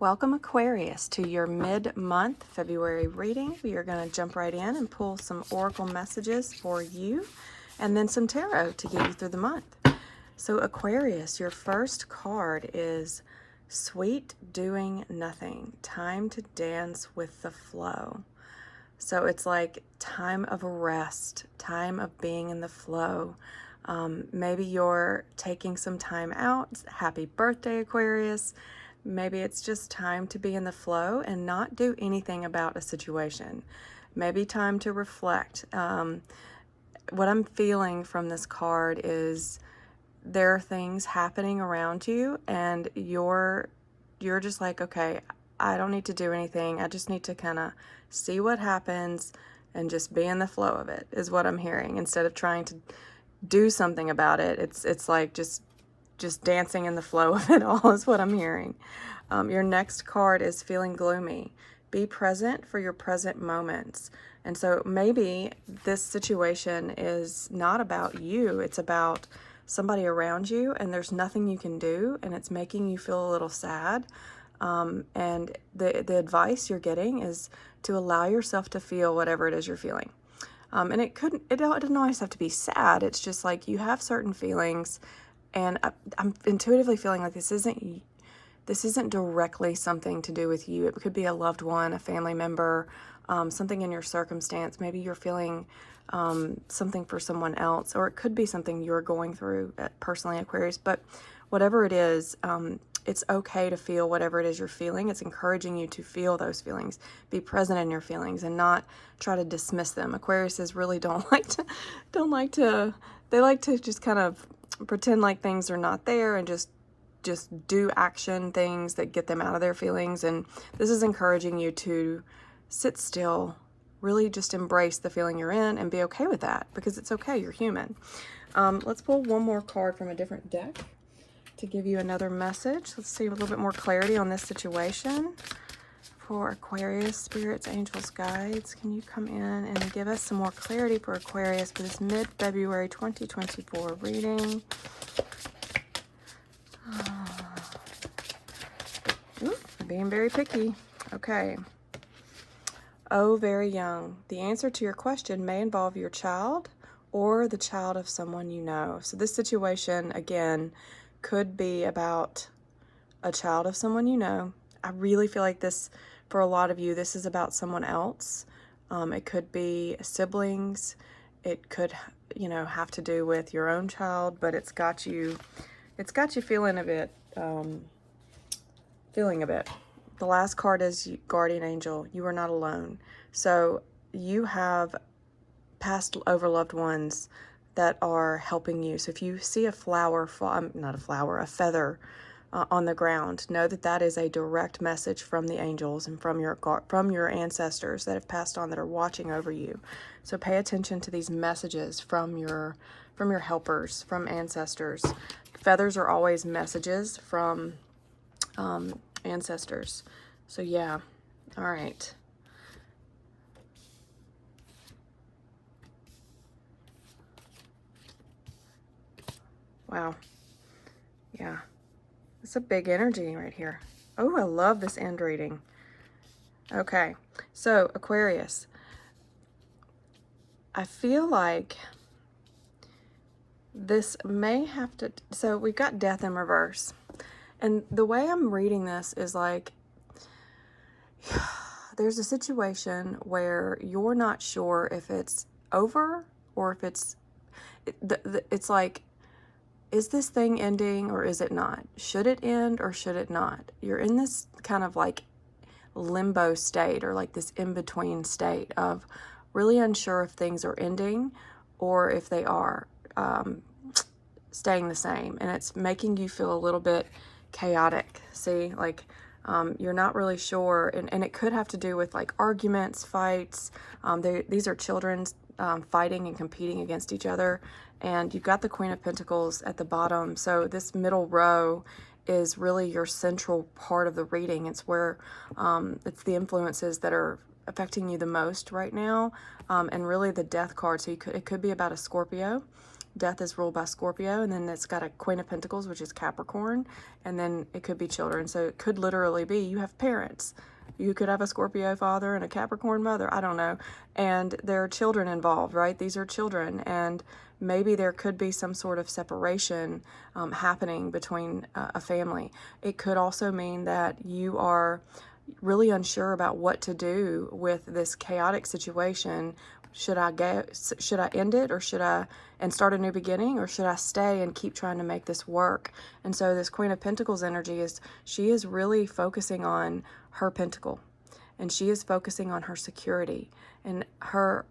Welcome, Aquarius, to your mid-month February reading. We are going to jump right in and pull some oracle messages for you and then some tarot to get you through the month. So, Aquarius, your first card is Sweet Doing Nothing, Time to Dance with the Flow. So it's like time of rest, time of being in the flow. Maybe you're taking some time out. Happy birthday, Aquarius. Maybe it's just time to be in the flow and not do anything about a situation. Maybe time to reflect. What I'm feeling from this card is there are things happening around you and you're just like, okay, I don't need to do anything. I just need to kind of see what happens and just be in the flow of it, is what I'm hearing. Instead of trying to do something about it, it's like just dancing in the flow of it all is what I'm hearing. Your next card is Feeling Gloomy. Be present for your present moments. And so maybe this situation is not about you. It's about somebody around you, and there's nothing you can do, and it's making you feel a little sad. And the advice you're getting is to allow yourself to feel whatever it is you're feeling. And it doesn't always have to be sad. It's just like you have certain feelings, and I'm intuitively feeling like this isn't directly something to do with you. It could be a loved one, a family member, something in your circumstance. Maybe you're feeling something for someone else, or it could be something you're going through personally, Aquarius. But whatever it is, it's okay to feel whatever it is you're feeling. It's encouraging you to feel those feelings, be present in your feelings, and not try to dismiss them. Aquariuses really they like to just kind of pretend like things are not there and just do action things that get them out of their feelings. And this is encouraging you to sit still, really just embrace the feeling you're in and be okay with that, because it's okay, you're human. Let's pull one more card from a different deck to give you another message. Let's see a little bit more clarity on this situation. For Aquarius, spirits, angels, guides, can you come in and give us some more clarity for Aquarius for this mid-February 2024 reading? Ooh, I'm being very picky. Okay. Oh, very young. The answer to your question may involve your child or the child of someone you know. So this situation, again, could be about a child of someone you know. I really feel like this, for a lot of you, this is about someone else. It could be siblings. It could, have to do with your own child, but it's got you feeling a bit, The last card is Guardian Angel. You are not alone. So you have passed over loved ones that are helping you. So if you see a flower, a feather on the ground, know that that is a direct message from the angels and from your ancestors that have passed on, that are watching over you. So pay attention to these messages from your helpers, from ancestors. Feathers are always messages from ancestors. So yeah, all right. Wow. Yeah. It's a big energy right here. Oh, I love this end reading. Okay. So, Aquarius, I feel like this may have to... So, we've got death in reverse. And the way I'm reading this is like... There's a situation where you're not sure if it's over or if it's... It's like... Is this thing ending or is it not? Should it end or should it not? You're in this kind of like limbo state, or like this in-between state of really unsure if things are ending or if they are staying the same. And it's making you feel a little bit chaotic. See, like you're not really sure. And it could have to do with like arguments, fights. These are children fighting and competing against each other. And you've got the Queen of Pentacles at the bottom. So this middle row is really your central part of the reading. It's where it's the influences that are affecting you the most right now. And really the death card. So it could be about a Scorpio. Death is ruled by Scorpio, and then it's got a Queen of Pentacles, which is Capricorn, and then it could be children. So it could literally be you have parents. You could have a Scorpio father and a Capricorn mother, I don't know, and there are children involved, right? These are children, and maybe there could be some sort of separation happening between a family. It could also mean that you are really unsure about what to do with this chaotic situation. Should I end it, or should I and start a new beginning, or should I stay and keep trying to make this work? And so this Queen of Pentacles energy she is really focusing on her pentacle, and she is focusing on her security and her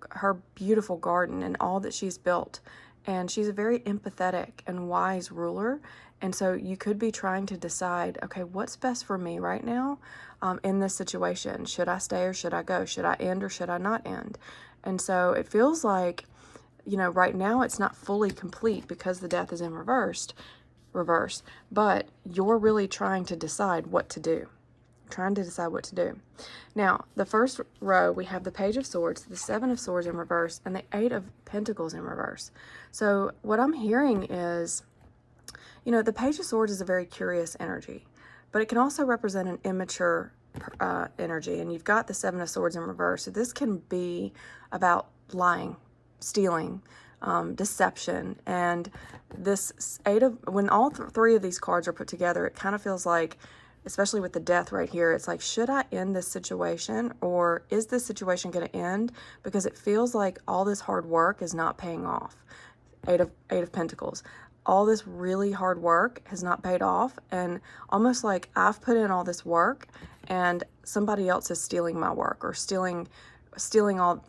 beautiful garden and all that she's built. And she's a very empathetic and wise ruler. And so you could be trying to decide, okay, what's best for me right now in this situation? Should I stay or should I go? Should I end or should I not end? And so it feels like, right now it's not fully complete because the Death is in reverse, but you're really trying to decide what to do. Now, the first row, we have the Page of Swords, the Seven of Swords in reverse, and the Eight of Pentacles in reverse. So what I'm hearing is, the Page of Swords is a very curious energy, but it can also represent an immature energy. And you've got the Seven of Swords in reverse. So this can be about lying, stealing, deception. And this when all three of these cards are put together, it kind of feels like, especially with the Death right here, it's like, should I end this situation, or is this situation going to end? Because it feels like all this hard work is not paying off. Eight of Pentacles. All this really hard work has not paid off, and almost like I've put in all this work and somebody else is stealing my work, or stealing all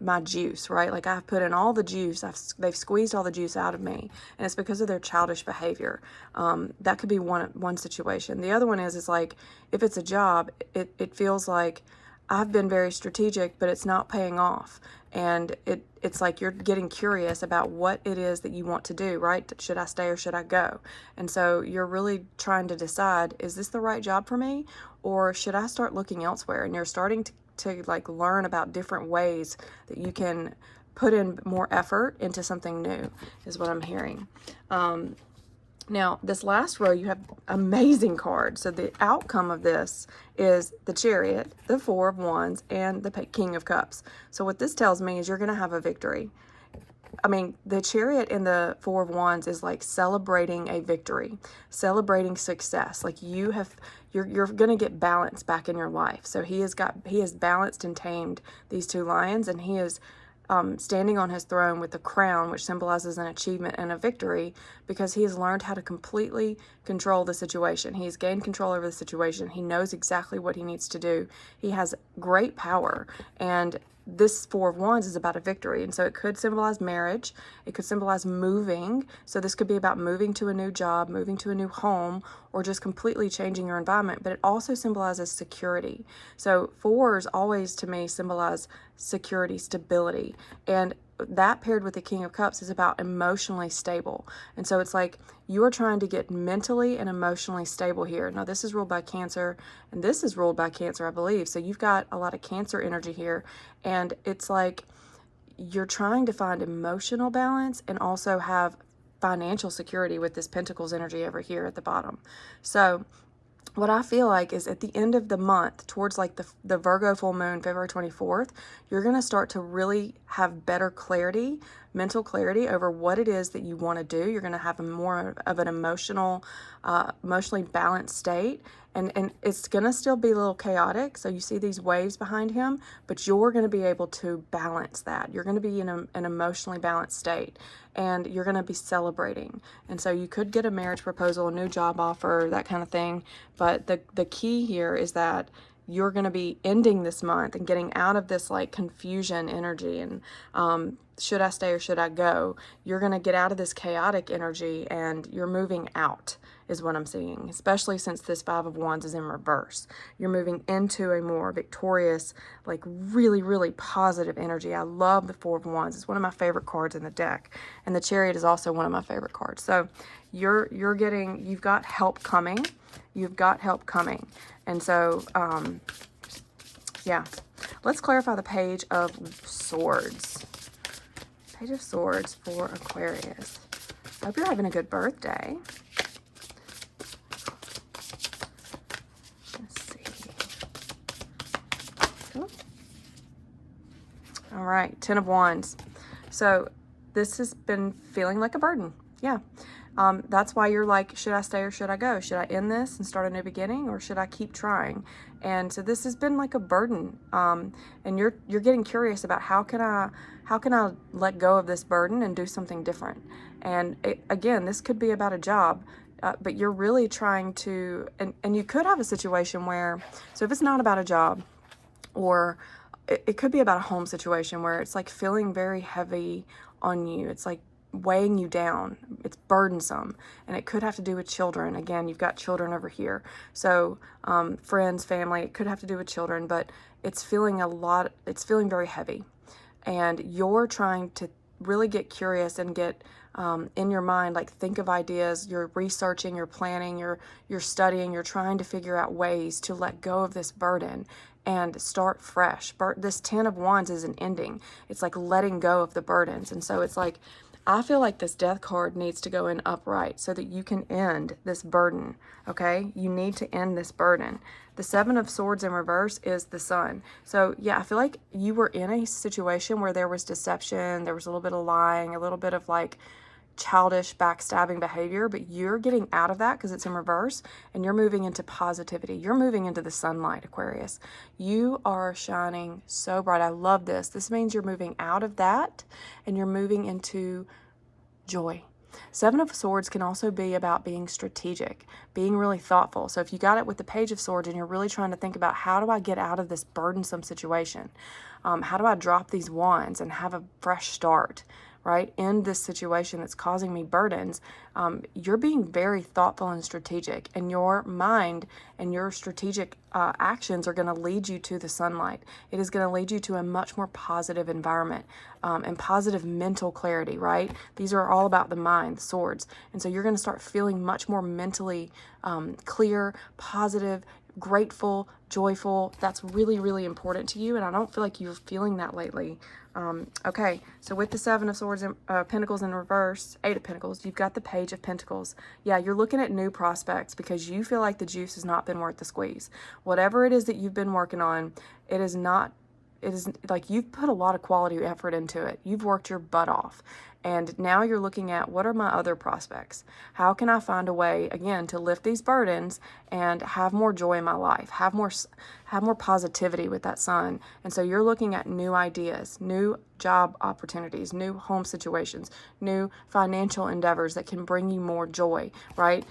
my juice, right? Like I've put in all the juice, they've squeezed all the juice out of me, and it's because of their childish behavior. That could be one situation. The other one is like, if it's a job, it feels like I've been very strategic, but it's not paying off. And it's like you're getting curious about what it is that you want to do, right? Should I stay or should I go? And so you're really trying to decide, is this the right job for me, or should I start looking elsewhere? And you're starting to like learn about different ways that you can put in more effort into something new, is what I'm hearing. Now, this last row, you have amazing cards. So the outcome of this is the Chariot, the Four of Wands, and the King of Cups. So what this tells me is you're going to have a victory. I mean, the Chariot and the Four of Wands is like celebrating a victory, celebrating success. Like you're going to get balance back in your life. So he has balanced and tamed these two lions, and he is standing on his throne with the crown, which symbolizes an achievement and a victory, because he has learned how to completely control the situation. He's gained control over the situation. He knows exactly what he needs to do. He has great power, and this Four of Wands is about a victory. And so it could symbolize marriage. It could symbolize moving. So this could be about moving to a new job, moving to a new home, or just completely changing your environment. But it also symbolizes security. So fours always, to me, symbolize security, stability. And that paired with the King of Cups is about emotionally stable. And so it's like you are trying to get mentally and emotionally stable here. Now, this is ruled by Cancer, and this is ruled by Cancer, I believe. So you've got a lot of Cancer energy here. And it's like you're trying to find emotional balance and also have financial security with this Pentacles energy over here at the bottom. So what I feel like is at the end of the month, towards like the Virgo full moon, February 24th, you're going to start to really have better clarity, mental clarity over what it is that you want to do. You're going to have a more of an emotionally balanced state. And it's going to still be a little chaotic. So you see these waves behind him, but you're going to be able to balance that. You're going to be in an emotionally balanced state, and you're going to be celebrating. And so you could get a marriage proposal, a new job offer, that kind of thing. But the key here is that you're going to be ending this month and getting out of this like confusion energy and should I stay or should I go? You're going to get out of this chaotic energy and you're moving out, is what I'm seeing, especially since this Five of Wands is in reverse. You're moving into a more victorious, like really, really positive energy. I love the Four of Wands. It's one of my favorite cards in the deck. And the Chariot is also one of my favorite cards. So you've got help coming. You've got help coming. And so, yeah, let's clarify the Page of Swords. Page of Swords for Aquarius. I hope you're having a good birthday. Let's see. Cool. All right, Ten of Wands. So this has been feeling like a burden. Yeah. That's why you're like, should I stay or should I go? Should I end this and start a new beginning, or should I keep trying? And so this has been like a burden. And you're getting curious about how can I let go of this burden and do something different? And again, this could be about a job, but you're really trying to, and you could have a situation where, so if it's not about a job, or it could be about a home situation where it's like feeling very heavy on you. It's like weighing you down. It's burdensome, and it could have to do with children. Again, you've got children over here. So friends, family, it could have to do with children, but it's feeling very heavy. And you're trying to really get curious and get in your mind, like think of ideas. You're researching, you're planning, you're studying, you're trying to figure out ways to let go of this burden and start fresh. This Ten of Wands is an ending. It's like letting go of the burdens. And so it's like, I feel like this Death card needs to go in upright so that you can end this burden, okay? You need to end this burden. The Seven of Swords in reverse is the Sun. So yeah, I feel like you were in a situation where there was deception, there was a little bit of lying, a little bit of like childish backstabbing behavior, but you're getting out of that because it's in reverse, and you're moving into positivity. You're moving into the sunlight, Aquarius. You are shining so bright. I love this. This means you're moving out of that and you're moving into joy. Seven of Swords can also be about being strategic, being really thoughtful. So if you got it with the Page of Swords and you're really trying to think about, how do I get out of this burdensome situation? How do I drop these wands and have a fresh start? Right, in this situation that's causing me burdens, you're being very thoughtful and strategic, and your mind and your strategic actions are going to lead you to the sunlight. It is going to lead you to a much more positive environment and positive mental clarity, right? These are all about the mind, the swords. And so you're going to start feeling much more mentally clear, positive, grateful, joyful. That's really, really important to you, and I don't feel like you're feeling that lately. Okay, so with the Seven of Swords and Pentacles in reverse, Eight of Pentacles, you've got the Page of Pentacles. Yeah, you're looking at new prospects because you feel like the juice has not been worth the squeeze. Whatever it is that you've been working on, it is like you've put a lot of quality effort into it. You've worked your butt off. And now you're looking at, what are my other prospects? How can I find a way, again, to lift these burdens and have more joy in my life, have more positivity with that Sun? And so you're looking at new ideas, new job opportunities, new home situations, new financial endeavors that can bring you more joy, right?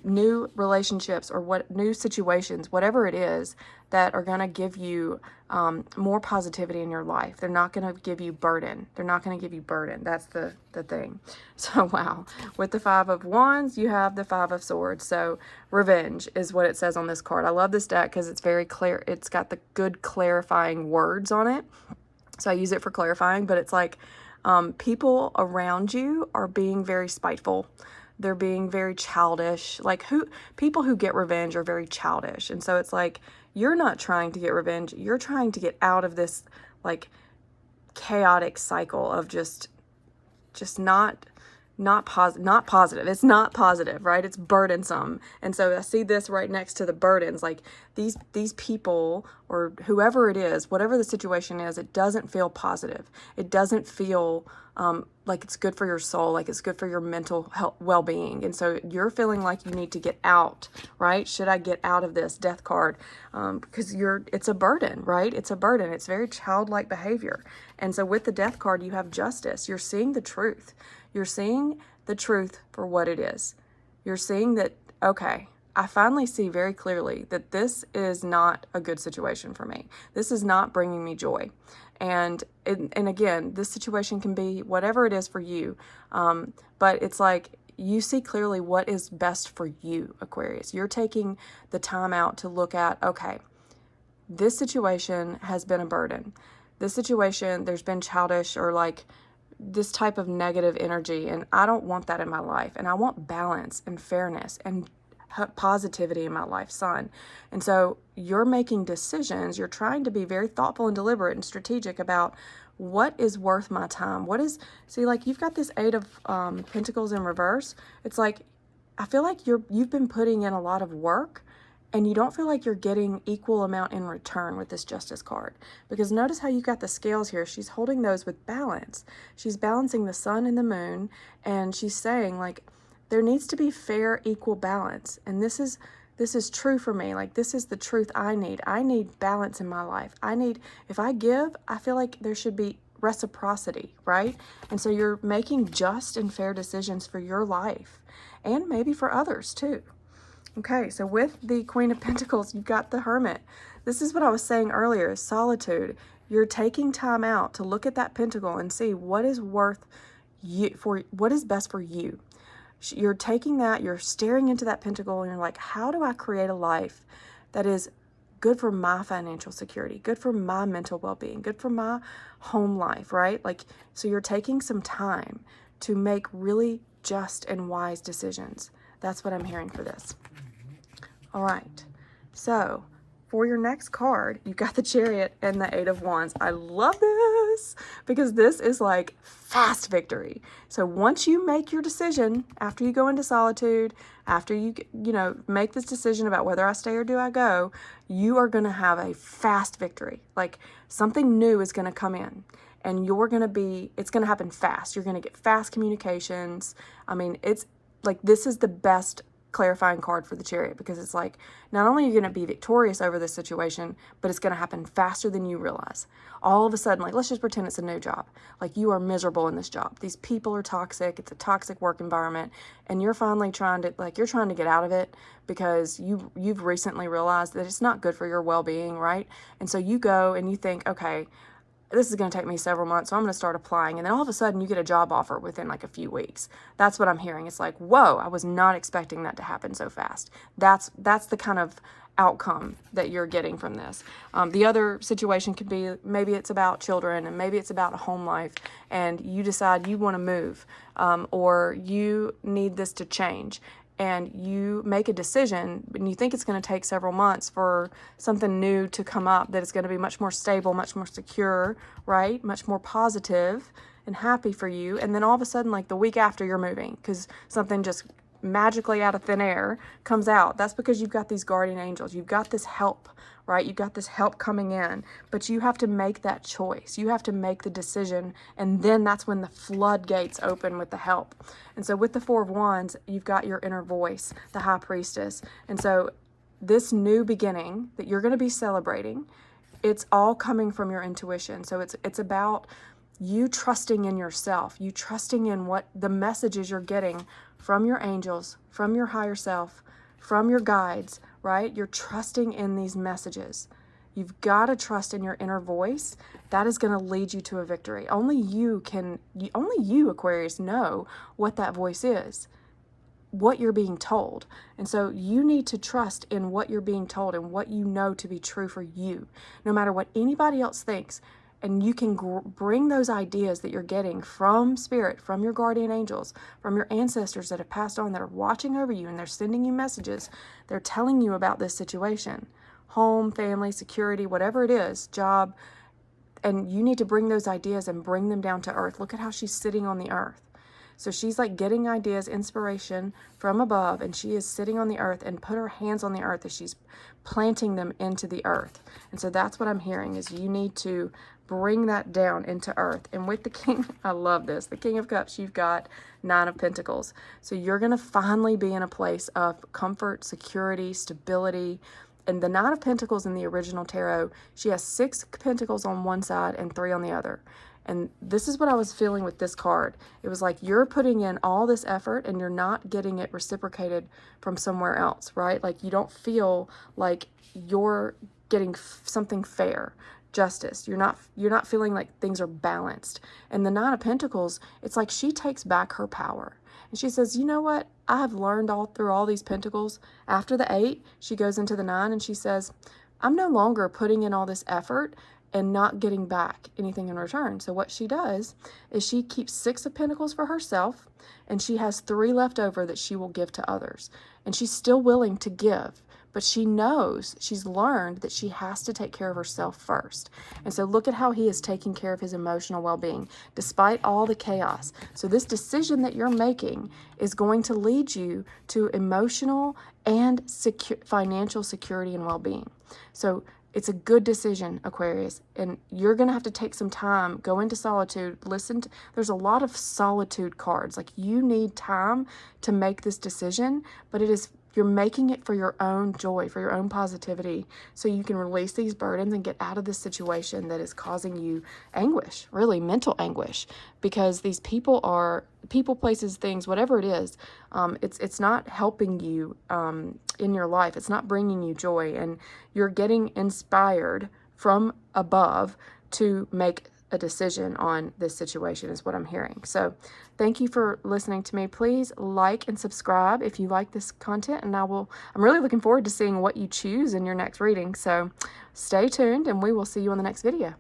New relationships or new situations, whatever it is, that are going to give you more positivity in your life. They're not going to give you burden. They're not going to give you burden. That's the thing. So, wow. With the Five of Wands, you have the Five of Swords. So, revenge is what it says on this card. I love this deck because it's very clear. It's got the good clarifying words on it. So I use it for clarifying, but it's like people around you are being very spiteful. They're being very childish. Like people who get revenge are very childish. And so it's like, you're not trying to get revenge. You're trying to get out of this like chaotic cycle of just not positive. It's not positive, right? It's burdensome. And so I see this right next to the burdens. Like these people or whoever it is, whatever the situation is, it doesn't feel positive. It doesn't feel like it's good for your soul, like it's good for your mental health, well-being. And so you're feeling like you need to get out, right? Should I get out of this? Death card. Because it's a burden, right? It's a burden. It's very childlike behavior. And so with the Death card, you have justice. You're seeing the truth. You're seeing the truth for what it is. You're seeing that, okay, I finally see very clearly that this is not a good situation for me. This is not bringing me joy. And again, this situation can be whatever it is for you. But it's like you see clearly what is best for you, Aquarius. You're taking the time out to look at, okay, this situation has been a burden. This situation, there's been childish or like this type of negative energy, and I don't want that in my life. And I want balance and fairness and positivity in my life, Sun. And so you're making decisions. You're trying to be very thoughtful and deliberate and strategic about what is worth my time? See, like you've got this Eight of Pentacles in reverse. It's like, I feel like you've been putting in a lot of work and you don't feel like you're getting equal amount in return with this Justice card. Because notice how you got the scales here. She's holding those with balance. She's balancing the sun and the moon, and she's saying like, there needs to be fair, equal balance. And this is true for me. Like, this is the truth I need. I need balance in my life. If I give, I feel like there should be reciprocity, right? And so you're making just and fair decisions for your life and maybe for others too. Okay, so with the Queen of Pentacles, you've got the Hermit. This is what I was saying earlier, is solitude. You're taking time out to look at that pentacle and see what is worth you, for what is best for you. You're taking that, you're staring into that pentacle, and you're like, how do I create a life that is good for my financial security, good for my mental well-being, good for my home life, right? Like, so you're taking some time to make really just and wise decisions. That's what I'm hearing for this. All right, so for your next card, you've got the Chariot and the Eight of Wands. I love this because this is like fast victory. So once you make your decision, after you go into solitude, after you make this decision about whether I stay or do I go, you are going to have a fast victory. Like, something new is going to come in and it's going to happen fast. You're going to get fast communications. I mean, it's like, this is the best clarifying card for the Chariot, because it's like, not only are you going to be victorious over this situation, but it's going to happen faster than you realize. All of a sudden, like, let's just pretend it's a new job. Like, you are miserable in this job. These people are toxic. It's a toxic work environment, and you're finally trying to get out of it because you've recently realized that it's not good for your well-being, right? And so you go and you think, okay, this is going to take me several months, so I'm going to start applying. And then all of a sudden you get a job offer within like a few weeks. That's what I'm hearing. It's like, whoa, I was not expecting that to happen so fast. That's the kind of outcome that you're getting from this. The other situation could be, maybe it's about children, and maybe it's about a home life, and you decide you want to move, or you need this to change. And you make a decision, and you think it's going to take several months for something new to come up, that it's going to be much more stable, much more secure, right? Much more positive and happy for you. And then all of a sudden, like the week after, you're moving because something just magically out of thin air comes out. That's because you've got these guardian angels. You've got this help, right? You've got this help coming in, but you have to make that choice. You have to make the decision, and then that's when the floodgates open with the help. And so with the Four of Wands, you've got your inner voice, the High Priestess. And so this new beginning that you're going to be celebrating, it's all coming from your intuition. So it's about you trusting in yourself, you trusting in what the messages you're getting from your angels, from your higher self, from your guides, right? You're trusting in these messages. You've got to trust in your inner voice. That is going to lead you to a victory. Only you, Aquarius, know what that voice is, what you're being told. And so you need to trust in what you're being told and what you know to be true for you, no matter what anybody else thinks. And you can bring those ideas that you're getting from spirit, from your guardian angels, from your ancestors that have passed on, that are watching over you, and they're sending you messages. They're telling you about this situation, home, family, security, whatever it is, job. And you need to bring those ideas and bring them down to earth. Look at how she's sitting on the earth. So she's like getting ideas, inspiration from above, and she is sitting on the earth and put her hands on the earth as she's planting them into the earth. And so that's what I'm hearing, is you need to bring that down into earth. And with the King, I love this, the King of Cups, you've got Nine of Pentacles. So you're going to finally be in a place of comfort, security, stability. And the Nine of Pentacles in the original tarot, she has 6 pentacles on one side and 3 on the other. And this is what I was feeling with this card. It was like you're putting in all this effort and you're not getting it reciprocated from somewhere else, right? Like you don't feel like you're getting something fair, justice. You're not feeling like things are balanced. And the Nine of Pentacles, it's like she takes back her power. And she says, you know what? I have learned all through all these pentacles. After the 8, she goes into the 9 and she says, I'm no longer putting in all this effort and not getting back anything in return. So what she does is she keeps 6 of Pentacles for herself, and she has 3 left over that she will give to others. And she's still willing to give, but she knows, she's learned that she has to take care of herself first. And so look at how he is taking care of his emotional well-being despite all the chaos. So this decision that you're making is going to lead you to emotional and financial security and well-being. So it's a good decision, Aquarius, and you're going to have to take some time, go into solitude, there's a lot of solitude cards. Like, you need time to make this decision, but you're making it for your own joy, for your own positivity, so you can release these burdens and get out of this situation that is causing you anguish, really mental anguish, because these people, places, things, whatever it is, it's not helping you in your life. It's not bringing you joy, and you're getting inspired from above to make a decision on this situation is what I'm hearing. So thank you for listening to me. Please like and subscribe if you like this content, and I'm really looking forward to seeing what you choose in your next reading. So stay tuned, and we will see you in the next video.